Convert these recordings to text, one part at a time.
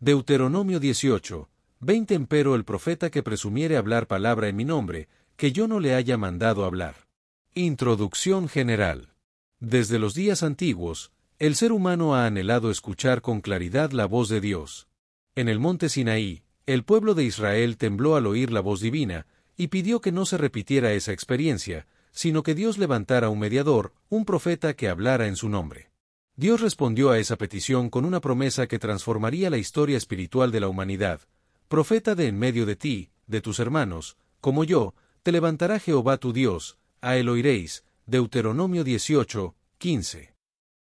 Deuteronomio 18, 20 Empero el profeta que presumiere hablar palabra en mi nombre, que yo no le haya mandado hablar. Introducción general. Desde los días antiguos, el ser humano ha anhelado escuchar con claridad la voz de Dios. En el monte Sinaí, el pueblo de Israel tembló al oír la voz divina, y pidió que no se repitiera esa experiencia, sino que Dios levantara un mediador, un profeta que hablara en su nombre. Dios respondió a esa petición con una promesa que transformaría la historia espiritual de la humanidad. Profeta de en medio de ti, de tus hermanos, como yo, te levantará Jehová tu Dios, a él oiréis. Deuteronomio 18, 15.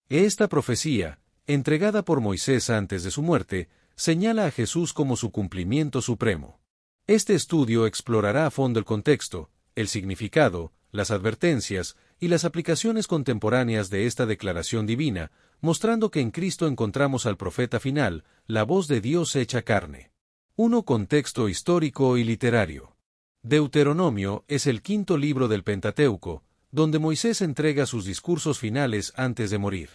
Esta profecía, entregada por Moisés antes de su muerte, señala a Jesús como su cumplimiento supremo. Este estudio explorará a fondo el contexto, el significado, las advertencias y las aplicaciones contemporáneas de esta declaración divina, mostrando que en Cristo encontramos al profeta final, la voz de Dios hecha carne. 1. Contexto histórico y literario. Deuteronomio es el quinto libro del Pentateuco, donde Moisés entrega sus discursos finales antes de morir.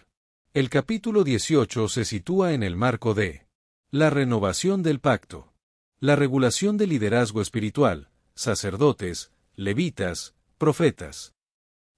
El capítulo 18 se sitúa en el marco de la renovación del pacto, la regulación del liderazgo espiritual, sacerdotes, levitas, profetas,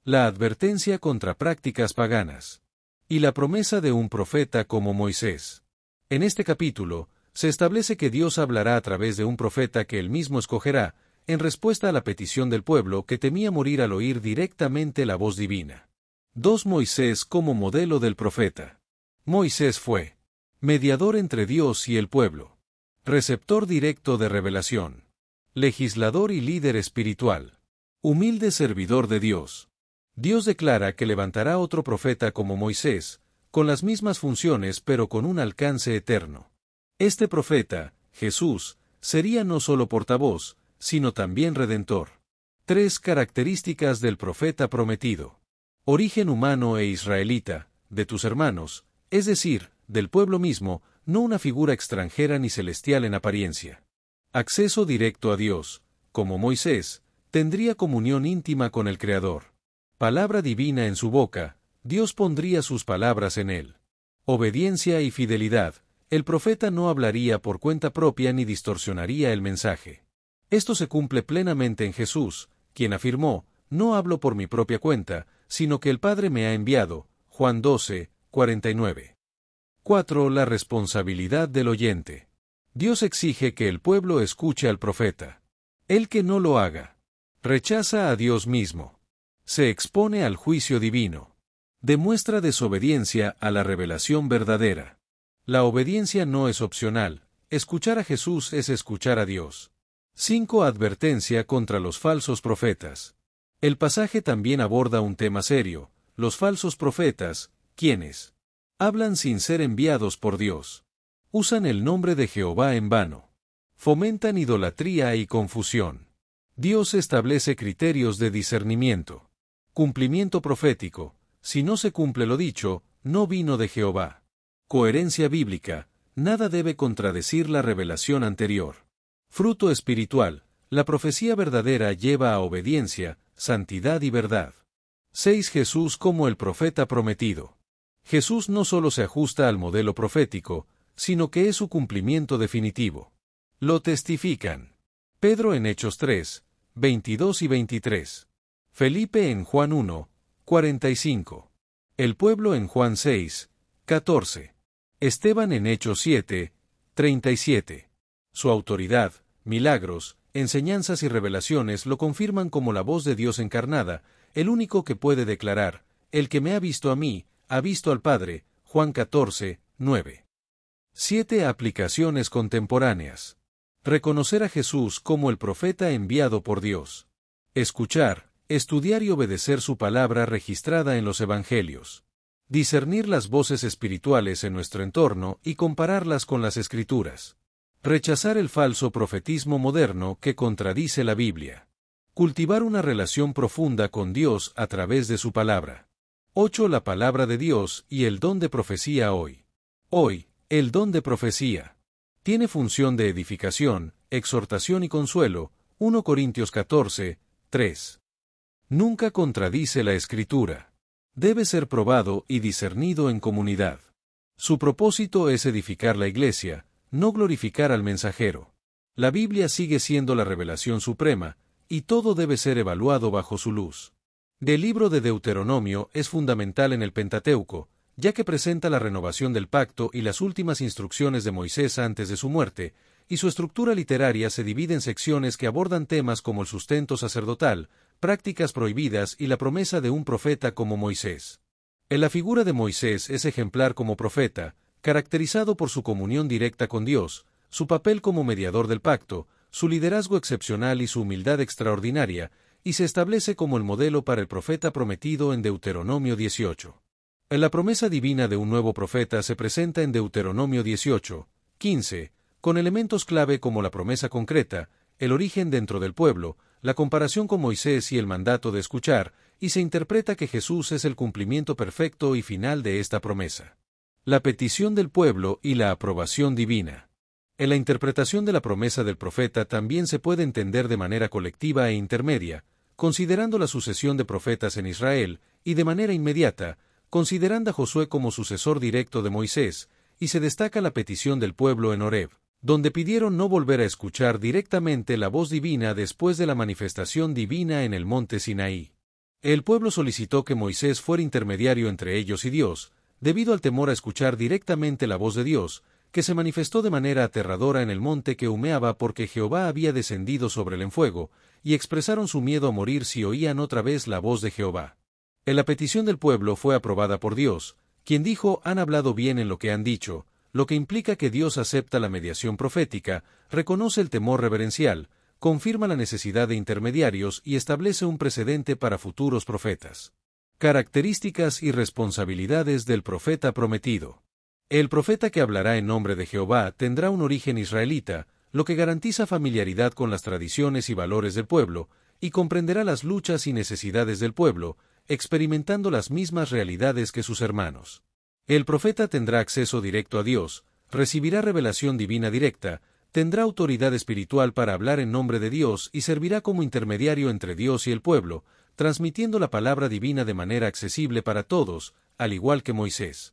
la advertencia contra prácticas paganas, y la promesa de un profeta como Moisés. En este capítulo, se establece que Dios hablará a través de un profeta que él mismo escogerá, en respuesta a la petición del pueblo que temía morir al oír directamente la voz divina. 2. Moisés como modelo del profeta. Moisés fue mediador entre Dios y el pueblo, receptor directo de revelación, legislador y líder espiritual, humilde servidor de Dios. Dios declara que levantará otro profeta como Moisés, con las mismas funciones pero con un alcance eterno. Este profeta, Jesús, sería no solo portavoz, sino también redentor. 3. Características del profeta prometido. Origen humano e israelita, de tus hermanos, es decir, del pueblo mismo, no una figura extranjera ni celestial en apariencia. Acceso directo a Dios, como Moisés, tendría comunión íntima con el Creador. Palabra divina en su boca, Dios pondría sus palabras en él. Obediencia y fidelidad, el profeta no hablaría por cuenta propia ni distorsionaría el mensaje. Esto se cumple plenamente en Jesús, quien afirmó, no hablo por mi propia cuenta, sino que el Padre me ha enviado. Juan 12, 49. 4. La responsabilidad del oyente. Dios exige que el pueblo escuche al profeta. El que no lo haga, rechaza a Dios mismo. Se expone al juicio divino. Demuestra desobediencia a la revelación verdadera. La obediencia no es opcional, escuchar a Jesús es escuchar a Dios. 5. Advertencia contra los falsos profetas. El pasaje también aborda un tema serio, los falsos profetas, quienes hablan sin ser enviados por Dios. Usan el nombre de Jehová en vano. Fomentan idolatría y confusión. Dios establece criterios de discernimiento. Cumplimiento profético. Si no se cumple lo dicho, no vino de Jehová. Coherencia bíblica. Nada debe contradecir la revelación anterior. Fruto espiritual. La profecía verdadera lleva a obediencia, santidad y verdad. 6. Jesús como el profeta prometido. Jesús no solo se ajusta al modelo profético, sino que es su cumplimiento definitivo. Lo testifican Pedro en Hechos 3, 22 y 23. Felipe en Juan 1, 45. El pueblo en Juan 6, 14. Esteban en Hechos 7, 37. Su autoridad, milagros, enseñanzas y revelaciones lo confirman como la voz de Dios encarnada, el único que puede declarar, el que me ha visto a mí, ha visto al Padre. Juan 14, 9. 7. Aplicaciones contemporáneas. Reconocer a Jesús como el profeta enviado por Dios. Escuchar, estudiar y obedecer su palabra registrada en los Evangelios. Discernir las voces espirituales en nuestro entorno y compararlas con las Escrituras. Rechazar el falso profetismo moderno que contradice la Biblia. Cultivar una relación profunda con Dios a través de su palabra. 8. La palabra de Dios y el don de profecía hoy. Hoy, el don de profecía tiene función de edificación, exhortación y consuelo. 1 Corintios 14, 3. Nunca contradice la Escritura. Debe ser probado y discernido en comunidad. Su propósito es edificar la Iglesia, no glorificar al mensajero. La Biblia sigue siendo la revelación suprema, y todo debe ser evaluado bajo su luz. El libro de Deuteronomio es fundamental en el Pentateuco, ya que presenta la renovación del pacto y las últimas instrucciones de Moisés antes de su muerte, y su estructura literaria se divide en secciones que abordan temas como el sustento sacerdotal, prácticas prohibidas y la promesa de un profeta como Moisés. En la figura de Moisés es ejemplar como profeta, caracterizado por su comunión directa con Dios, su papel como mediador del pacto, su liderazgo excepcional y su humildad extraordinaria, y se establece como el modelo para el profeta prometido en Deuteronomio 18. La promesa divina de un nuevo profeta se presenta en Deuteronomio 18, 15, con elementos clave como la promesa concreta, el origen dentro del pueblo, la comparación con Moisés y el mandato de escuchar, y se interpreta que Jesús es el cumplimiento perfecto y final de esta promesa. La petición del pueblo y la aprobación divina. En la interpretación de la promesa del profeta también se puede entender de manera colectiva e intermedia, considerando la sucesión de profetas en Israel, y de manera inmediata, considerando a Josué como sucesor directo de Moisés, y se destaca la petición del pueblo en Horeb, donde pidieron no volver a escuchar directamente la voz divina después de la manifestación divina en el monte Sinaí. El pueblo solicitó que Moisés fuera intermediario entre ellos y Dios, debido al temor a escuchar directamente la voz de Dios, que se manifestó de manera aterradora en el monte que humeaba porque Jehová había descendido sobre él en fuego, y expresaron su miedo a morir si oían otra vez la voz de Jehová. La petición del pueblo fue aprobada por Dios, quien dijo: han hablado bien en lo que han dicho, lo que implica que Dios acepta la mediación profética, reconoce el temor reverencial, confirma la necesidad de intermediarios y establece un precedente para futuros profetas. Características y responsabilidades del profeta prometido. El profeta que hablará en nombre de Jehová tendrá un origen israelita, lo que garantiza familiaridad con las tradiciones y valores del pueblo, y comprenderá las luchas y necesidades del pueblo, experimentando las mismas realidades que sus hermanos. El profeta tendrá acceso directo a Dios, recibirá revelación divina directa, tendrá autoridad espiritual para hablar en nombre de Dios y servirá como intermediario entre Dios y el pueblo, transmitiendo la palabra divina de manera accesible para todos, al igual que Moisés.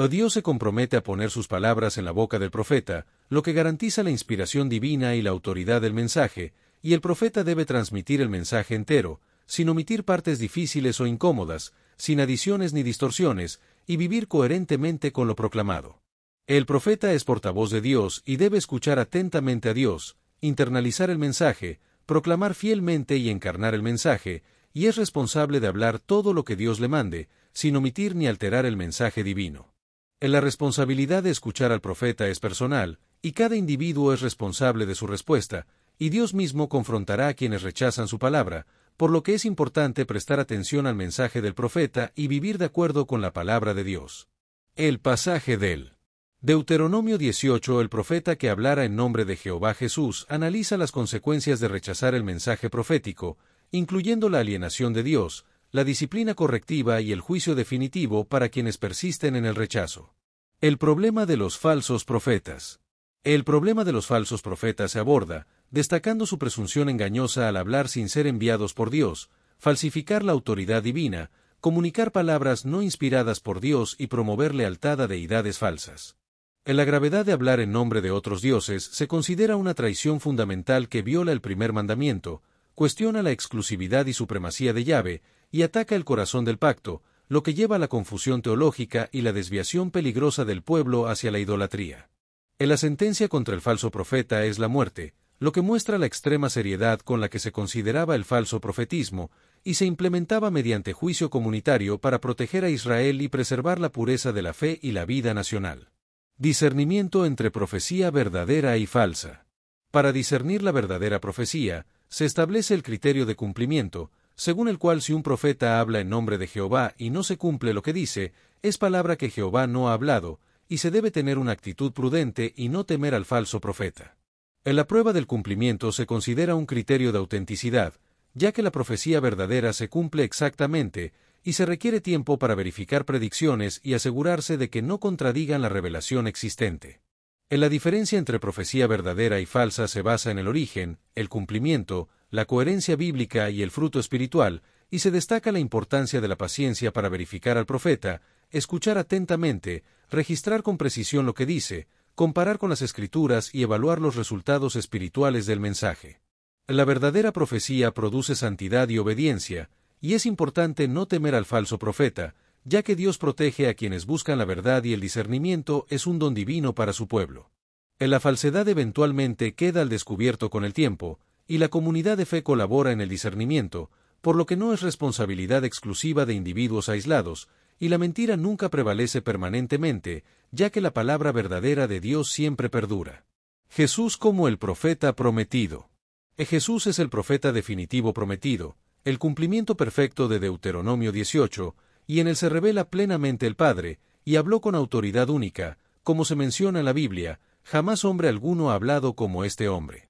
Dios se compromete a poner sus palabras en la boca del profeta, lo que garantiza la inspiración divina y la autoridad del mensaje, y el profeta debe transmitir el mensaje entero, sin omitir partes difíciles o incómodas, sin adiciones ni distorsiones, y vivir coherentemente con lo proclamado. El profeta es portavoz de Dios y debe escuchar atentamente a Dios, internalizar el mensaje, proclamar fielmente y encarnar el mensaje, y es responsable de hablar todo lo que Dios le mande, sin omitir ni alterar el mensaje divino. La responsabilidad de escuchar al profeta es personal, y cada individuo es responsable de su respuesta, y Dios mismo confrontará a quienes rechazan su palabra, por lo que es importante prestar atención al mensaje del profeta y vivir de acuerdo con la palabra de Dios. El pasaje del Deuteronomio 18. El profeta que hablara en nombre de Jehová Jesús analiza las consecuencias de rechazar el mensaje profético, incluyendo la alienación de Dios, la disciplina correctiva y el juicio definitivo para quienes persisten en el rechazo. El problema de los falsos profetas. El problema de los falsos profetas se aborda, destacando su presunción engañosa al hablar sin ser enviados por Dios, falsificar la autoridad divina, comunicar palabras no inspiradas por Dios y promover lealtad a deidades falsas. En la gravedad de hablar en nombre de otros dioses se considera una traición fundamental que viola el primer mandamiento, cuestiona la exclusividad y supremacía de Yahvé, y ataca el corazón del pacto, lo que lleva a la confusión teológica y la desviación peligrosa del pueblo hacia la idolatría. La sentencia contra el falso profeta es la muerte, lo que muestra la extrema seriedad con la que se consideraba el falso profetismo, y se implementaba mediante juicio comunitario para proteger a Israel y preservar la pureza de la fe y la vida nacional. Discernimiento entre profecía verdadera y falsa. Para discernir la verdadera profecía, se establece el criterio de cumplimiento, según el cual si un profeta habla en nombre de Jehová y no se cumple lo que dice, es palabra que Jehová no ha hablado, y se debe tener una actitud prudente y no temer al falso profeta. En la prueba del cumplimiento se considera un criterio de autenticidad, ya que la profecía verdadera se cumple exactamente, y se requiere tiempo para verificar predicciones y asegurarse de que no contradigan la revelación existente. La diferencia entre profecía verdadera y falsa se basa en el origen, el cumplimiento, la coherencia bíblica y el fruto espiritual, y se destaca la importancia de la paciencia para verificar al profeta, escuchar atentamente, registrar con precisión lo que dice, comparar con las Escrituras y evaluar los resultados espirituales del mensaje. La verdadera profecía produce santidad y obediencia, y es importante no temer al falso profeta, ya que Dios protege a quienes buscan la verdad y el discernimiento es un don divino para su pueblo. La falsedad eventualmente queda al descubierto con el tiempo, y la comunidad de fe colabora en el discernimiento, por lo que no es responsabilidad exclusiva de individuos aislados, y la mentira nunca prevalece permanentemente, ya que la palabra verdadera de Dios siempre perdura. Jesús como el profeta prometido. Jesús es el profeta definitivo prometido, el cumplimiento perfecto de Deuteronomio 18, y en él se revela plenamente el Padre, y habló con autoridad única, como se menciona en la Biblia, jamás hombre alguno ha hablado como este hombre.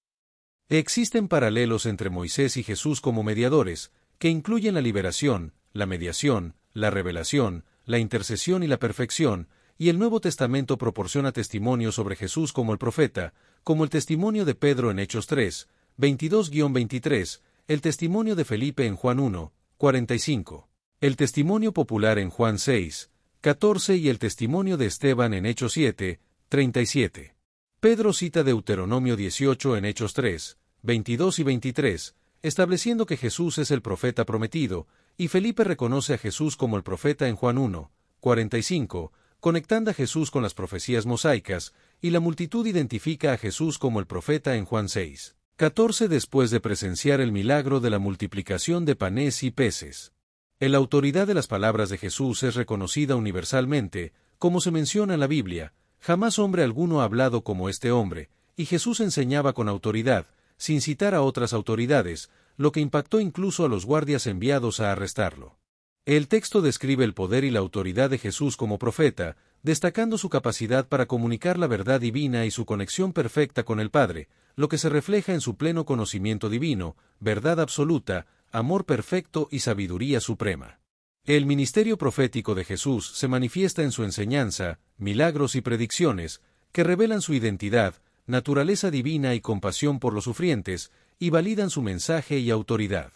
Existen paralelos entre Moisés y Jesús como mediadores, que incluyen la liberación, la mediación, la revelación, la intercesión y la perfección, y el Nuevo Testamento proporciona testimonio sobre Jesús como el profeta, como el testimonio de Pedro en Hechos 3, 22-23, el testimonio de Felipe en Juan 1, 45, el testimonio popular en Juan 6, 14 y el testimonio de Esteban en Hechos 7, 37. Pedro cita Deuteronomio 18 en Hechos 3, 22 y 23, estableciendo que Jesús es el profeta prometido, y Felipe reconoce a Jesús como el profeta en Juan 1, 45, conectando a Jesús con las profecías mosaicas, y la multitud identifica a Jesús como el profeta en Juan 6, 14 después de presenciar el milagro de la multiplicación de panes y peces. La autoridad de las palabras de Jesús es reconocida universalmente, como se menciona en la Biblia, jamás hombre alguno ha hablado como este hombre, y Jesús enseñaba con autoridad, sin citar a otras autoridades, lo que impactó incluso a los guardias enviados a arrestarlo. El texto describe el poder y la autoridad de Jesús como profeta, destacando su capacidad para comunicar la verdad divina y su conexión perfecta con el Padre, lo que se refleja en su pleno conocimiento divino, verdad absoluta, amor perfecto y sabiduría suprema. El ministerio profético de Jesús se manifiesta en su enseñanza, milagros y predicciones, que revelan su identidad, naturaleza divina y compasión por los sufrientes, y validan su mensaje y autoridad.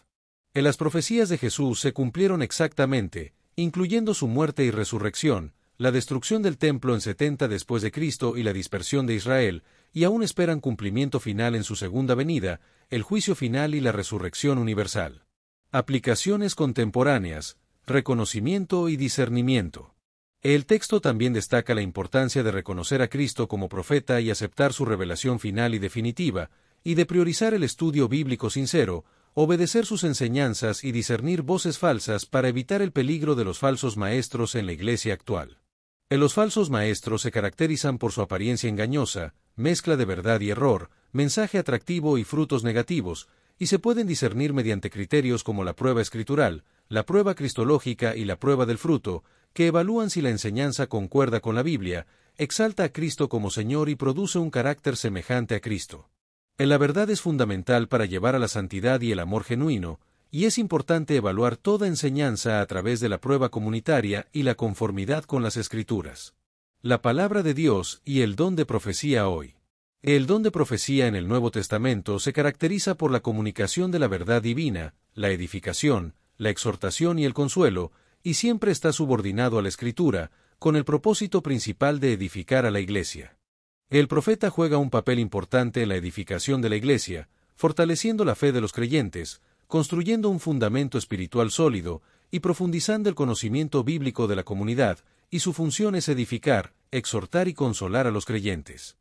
Las profecías de Jesús se cumplieron exactamente, incluyendo su muerte y resurrección, la destrucción del templo en 70 después de Cristo y la dispersión de Israel, y aún esperan cumplimiento final en su segunda venida, el juicio final y la resurrección universal. Aplicaciones contemporáneas, reconocimiento y discernimiento. El texto también destaca la importancia de reconocer a Cristo como profeta y aceptar su revelación final y definitiva, y de priorizar el estudio bíblico sincero, obedecer sus enseñanzas y discernir voces falsas para evitar el peligro de los falsos maestros en la Iglesia actual. Los falsos maestros se caracterizan por su apariencia engañosa, mezcla de verdad y error, mensaje atractivo y frutos negativos, y se pueden discernir mediante criterios como la prueba escritural, la prueba cristológica y la prueba del fruto, que evalúan si la enseñanza concuerda con la Biblia, exalta a Cristo como Señor y produce un carácter semejante a Cristo. La verdad es fundamental para llevar a la santidad y el amor genuino, y es importante evaluar toda enseñanza a través de la prueba comunitaria y la conformidad con las Escrituras. La palabra de Dios y el don de profecía hoy. El don de profecía en el Nuevo Testamento se caracteriza por la comunicación de la verdad divina, la edificación, la exhortación y el consuelo, y siempre está subordinado a la Escritura, con el propósito principal de edificar a la Iglesia. El profeta juega un papel importante en la edificación de la Iglesia, fortaleciendo la fe de los creyentes, construyendo un fundamento espiritual sólido y profundizando el conocimiento bíblico de la comunidad, y su función es edificar, exhortar y consolar a los creyentes.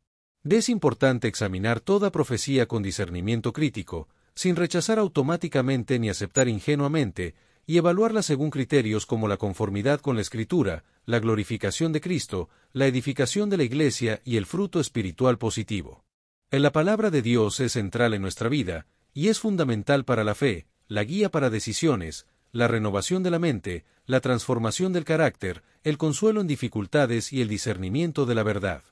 Es importante examinar toda profecía con discernimiento crítico, sin rechazar automáticamente ni aceptar ingenuamente, y evaluarla según criterios como la conformidad con la Escritura, la glorificación de Cristo, la edificación de la Iglesia y el fruto espiritual positivo. La palabra de Dios es central en nuestra vida, y es fundamental para la fe, la guía para decisiones, la renovación de la mente, la transformación del carácter, el consuelo en dificultades y el discernimiento de la verdad.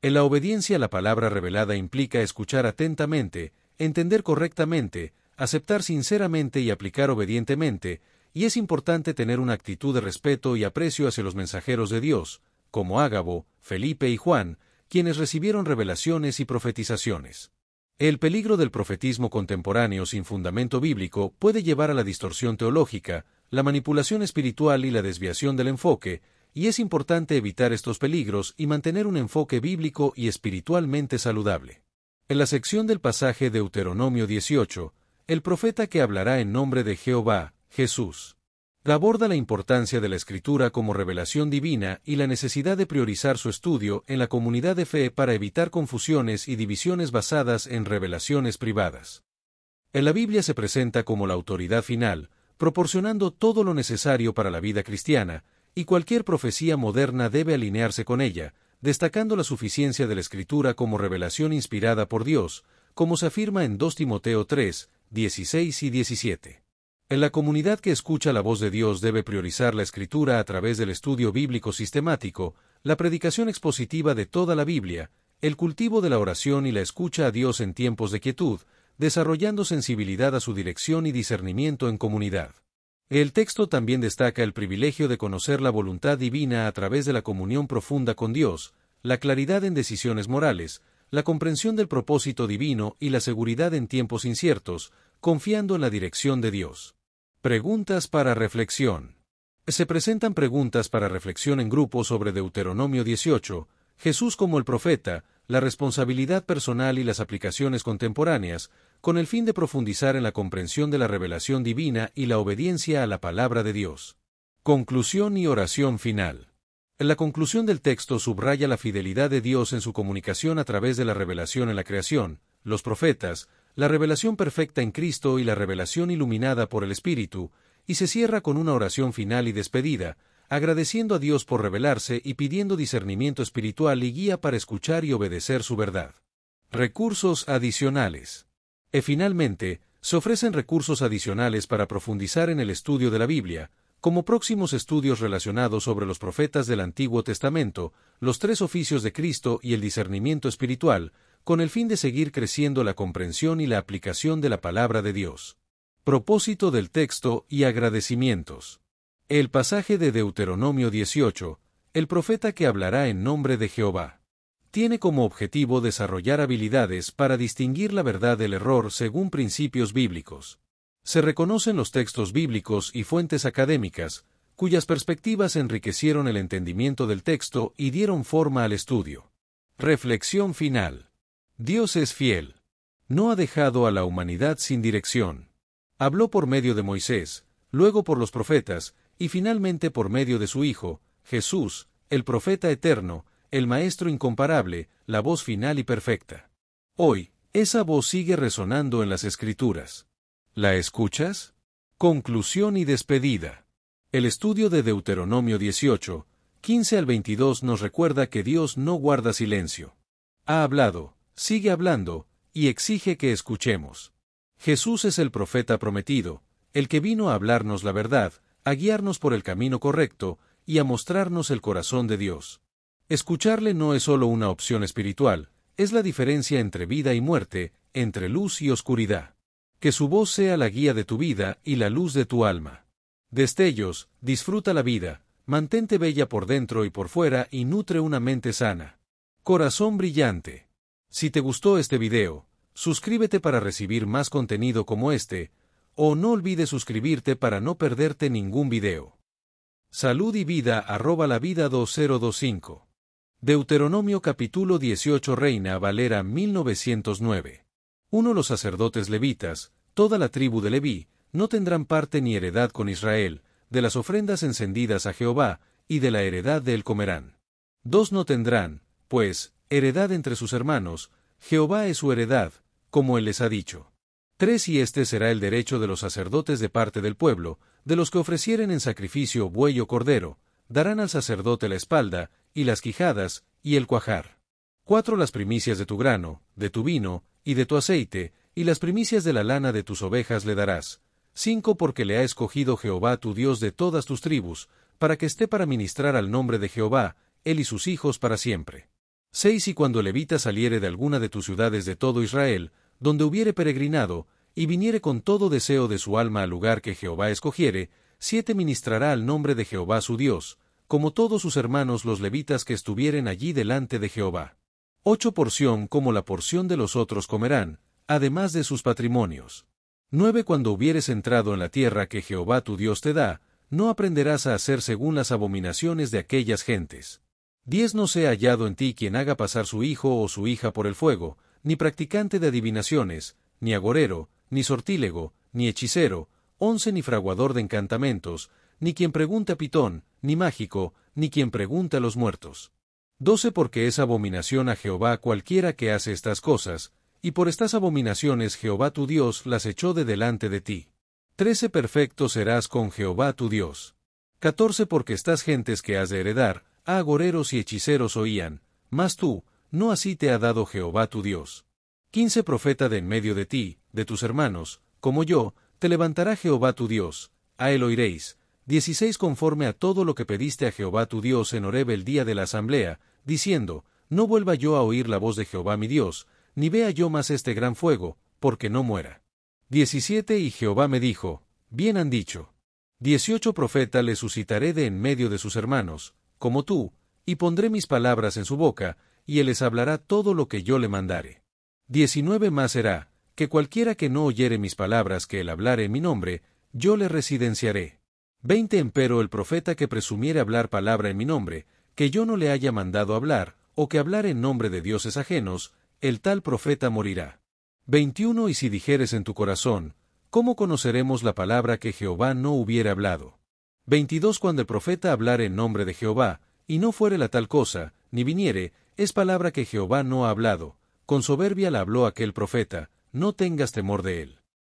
En la obediencia a la palabra revelada implica escuchar atentamente, entender correctamente, aceptar sinceramente y aplicar obedientemente, y es importante tener una actitud de respeto y aprecio hacia los mensajeros de Dios, como Ágabo, Felipe y Juan, quienes recibieron revelaciones y profetizaciones. El peligro del profetismo contemporáneo sin fundamento bíblico puede llevar a la distorsión teológica, la manipulación espiritual y la desviación del enfoque, y es importante evitar estos peligros y mantener un enfoque bíblico y espiritualmente saludable. En la sección del pasaje de Deuteronomio 18, el profeta que hablará en nombre de Jehová, Jesús, aborda la importancia de la Escritura como revelación divina y la necesidad de priorizar su estudio en la comunidad de fe para evitar confusiones y divisiones basadas en revelaciones privadas. En la Biblia se presenta como la autoridad final, proporcionando todo lo necesario para la vida cristiana, y cualquier profecía moderna debe alinearse con ella, destacando la suficiencia de la Escritura como revelación inspirada por Dios, como se afirma en 2 Timoteo 3, 16 y 17. En la comunidad que escucha la voz de Dios debe priorizar la Escritura a través del estudio bíblico sistemático, la predicación expositiva de toda la Biblia, el cultivo de la oración y la escucha a Dios en tiempos de quietud, desarrollando sensibilidad a su dirección y discernimiento en comunidad. El texto también destaca el privilegio de conocer la voluntad divina a través de la comunión profunda con Dios, la claridad en decisiones morales, la comprensión del propósito divino y la seguridad en tiempos inciertos, confiando en la dirección de Dios. Preguntas para reflexión. Se presentan preguntas para reflexión en grupo sobre Deuteronomio 18, Jesús como el profeta, la responsabilidad personal y las aplicaciones contemporáneas, con el fin de profundizar en la comprensión de la revelación divina y la obediencia a la palabra de Dios. Conclusión y oración final. En la conclusión del texto subraya la fidelidad de Dios en su comunicación a través de la revelación en la creación, los profetas, la revelación perfecta en Cristo y la revelación iluminada por el Espíritu, y se cierra con una oración final y despedida, agradeciendo a Dios por revelarse y pidiendo discernimiento espiritual y guía para escuchar y obedecer su verdad. Recursos adicionales. Finalmente, se ofrecen recursos adicionales para profundizar en el estudio de la Biblia, como próximos estudios relacionados sobre los profetas del Antiguo Testamento, los 3 oficios de Cristo y el discernimiento espiritual, con el fin de seguir creciendo la comprensión y la aplicación de la palabra de Dios. Propósito del texto y agradecimientos. El pasaje de Deuteronomio 18, el profeta que hablará en nombre de Jehová, tiene como objetivo desarrollar habilidades para distinguir la verdad del error según principios bíblicos. Se reconocen los textos bíblicos y fuentes académicas, cuyas perspectivas enriquecieron el entendimiento del texto y dieron forma al estudio. Reflexión final. Dios es fiel. No ha dejado a la humanidad sin dirección. Habló por medio de Moisés, luego por los profetas, y finalmente por medio de su Hijo, Jesús, el profeta eterno, el Maestro incomparable, la voz final y perfecta. Hoy, esa voz sigue resonando en las Escrituras. ¿La escuchas? Conclusión y despedida. El estudio de Deuteronomio 18, 15 al 22 nos recuerda que Dios no guarda silencio. Ha hablado, sigue hablando, y exige que escuchemos. Jesús es el profeta prometido, el que vino a hablarnos la verdad, a guiarnos por el camino correcto, y a mostrarnos el corazón de Dios. Escucharle no es solo una opción espiritual, es la diferencia entre vida y muerte, entre luz y oscuridad. Que su voz sea la guía de tu vida y la luz de tu alma. Destellos, disfruta la vida, mantente bella por dentro y por fuera y nutre una mente sana. Corazón brillante. Si te gustó este video, suscríbete para recibir más contenido como este, o no olvides suscribirte para no perderte ningún video. Salud y vida @lavida 2025. Deuteronomio capítulo 18 Reina Valera 1909. 1. Los sacerdotes levitas, toda la tribu de Leví, no tendrán parte ni heredad con Israel, de las ofrendas encendidas a Jehová, y de la heredad de él comerán. 2. No tendrán, pues, heredad entre sus hermanos, Jehová es su heredad, como él les ha dicho. 3. Y este será el derecho de los sacerdotes de parte del pueblo, de los que ofrecieren en sacrificio buey o cordero, darán al sacerdote la espalda, y las quijadas, y el cuajar. 4. Las primicias de tu grano, de tu vino, y de tu aceite, y las primicias de la lana de tus ovejas le darás. 5. Porque le ha escogido Jehová tu Dios de todas tus tribus, para que esté para ministrar al nombre de Jehová, él y sus hijos para siempre. 6. Y cuando levita saliere de alguna de tus ciudades de todo Israel, donde hubiere peregrinado, y viniere con todo deseo de su alma al lugar que Jehová escogiere, 7. Ministrará al nombre de Jehová su Dios, como todos sus hermanos los levitas que estuvieren allí delante de Jehová. 8. Porción como la porción de los otros comerán, además de sus patrimonios. 9. Cuando hubieres entrado en la tierra que Jehová tu Dios te da, no aprenderás a hacer según las abominaciones de aquellas gentes. 10 No sea hallado en ti quien haga pasar su hijo o su hija por el fuego, ni practicante de adivinaciones, ni agorero, ni sortílego, ni hechicero, 11 Ni fraguador de encantamentos, ni quien pregunta a Pitón, ni mágico, ni quien pregunta a los muertos. 12 Porque es abominación a Jehová cualquiera que hace estas cosas, y por estas abominaciones Jehová tu Dios las echó de delante de ti. 13 Perfecto serás con Jehová tu Dios. 14 Porque estas gentes que has de heredar, a agoreros y hechiceros oían, mas tú, no así te ha dado Jehová tu Dios. 15 Profeta de en medio de ti, de tus hermanos, como yo, te levantará Jehová tu Dios, a él oiréis. 16 Conforme a todo lo que pediste a Jehová tu Dios en Horeb el día de la asamblea, diciendo, no vuelva yo a oír la voz de Jehová mi Dios, ni vea yo más este gran fuego, porque no muera. 17 Y Jehová me dijo, bien han dicho. 18 Profeta le suscitaré de en medio de sus hermanos, como tú, y pondré mis palabras en su boca, y él les hablará todo lo que yo le mandare. 19 Más será, que cualquiera que no oyere mis palabras que él hablare en mi nombre, yo le residenciaré. 20 Empero el profeta que presumiere hablar palabra en mi nombre, que yo no le haya mandado hablar, o que hablare en nombre de dioses ajenos, el tal profeta morirá. 21 Y si dijeres en tu corazón, ¿cómo conoceremos la palabra que Jehová no hubiera hablado? 22 Cuando el profeta hablare en nombre de Jehová, y no fuere la tal cosa, ni viniere, es palabra que Jehová no ha hablado, con soberbia la habló aquel profeta, no tengas temor de él.